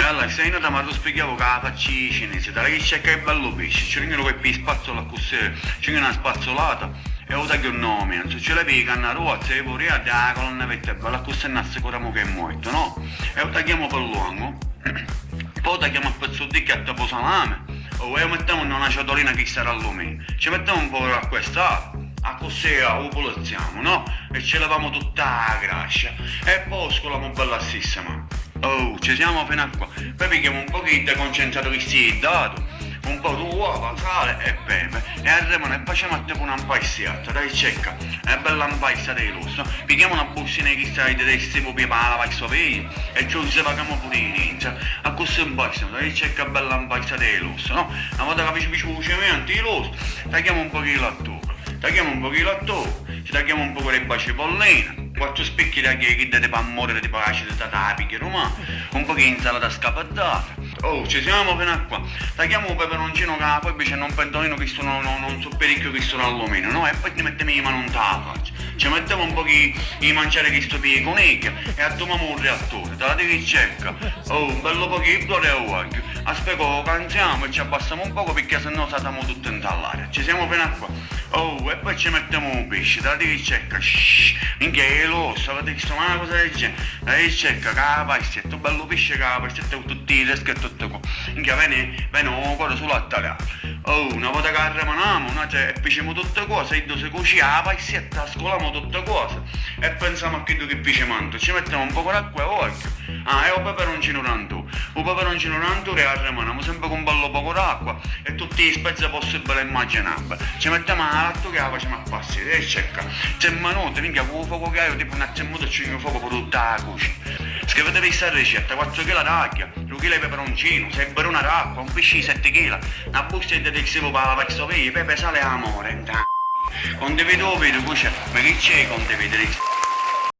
Allora, stai nota ma lo spiegavo che la facci cinese, da che c'è che è bello pesce, ci vengono quei spazzola così, ci viene una spazzolata e lo taglio un nome, anzi ce la piega una rozza e pure a da colonna vetta bella così ne assicuriamo che è morto, no? E lo tagliamo per lungo, poi tagliamo a pezzettini a tipo salame, e lo mettiamo in una ciotolina che sarà all'umino, ci mettiamo un po' a questa, a così lo polizziamo, no? E ce leviamo tutta la grascia e poi scoliamo bella assissima. Oh, ci siamo fino a qua. Poi pigliamo un pochino di concentrato che si è dato, un po' di uova, sale e pepe. E arriviamo e facciamo tipo una impassiata, dai cecca. È bella impassata di lusso. Pigliamo una bustina che sta di testi proprio per la vaxopia e ci paghiamo pure inizio. A questo impassiamo, dai cecca bella impassata di lusso, no? Una volta che facciamo il cemento di lusso, tagliamo un pochino di lattuga. Tagliamo un pochino di lattuga, ci tagliamo un po' di bacipolline. 4 spicchi da che date per morire tipo acido da tapiche romano, un po' di insalata scappata. Oh, ci siamo fino a qua. Tagliamo un peperoncino che poi invece non pentolino che sono non so parecchio che sono all'alluminio, no? E poi ti mettiamo in mano un faccia. Ci mettiamo un po' di mangiare che sto piede con egg e attumiamo un reattore, te la devi cerca. Oh, un bello po' di blore e olio. Aspetta, canziamo e ci abbassiamo un poco perché sennò stiamo tutto in tallare. Ci siamo fino a qua. Oh, e poi ci mettiamo un pesce, te la devi cerca. Minchia è l'osso, avete visto una cosa del genere? La devi cerca, che la pazzetta, bello pesce che la pazzetta con tutti i reschi e tutto qua. Minchia viene un cuore sulla tagliata. Oh, una volta che arremaniamo, e facciamo tutte cose, e si cucina la pazzetta, scoliamo tutte cose. E pensiamo a che pisciamo, ci mettiamo un po' d'acqua e olio. Ah, e un peperoncino rantù. Un peperoncino rantù e arremaniamo sempre con un bello poco d'acqua e tutte le spezie possibili e immaginabili. Ci mettiamo la lattuga e la facciamo a passi, e cerca. 10 minuti, minchia, con il fuoco che hai, tipo una 10 minuti ci viene fuoco per tutta la cucina. Scrivetevi questa ricetta, 4 kg d'acqua, 2 kg di peperoncino, 6 barone d'acqua, un pesce di 7 kg, una busta di detersivo per la vaxopia, pepe, sale e amore. Condivido il video, cucina, ma che c'è condividere?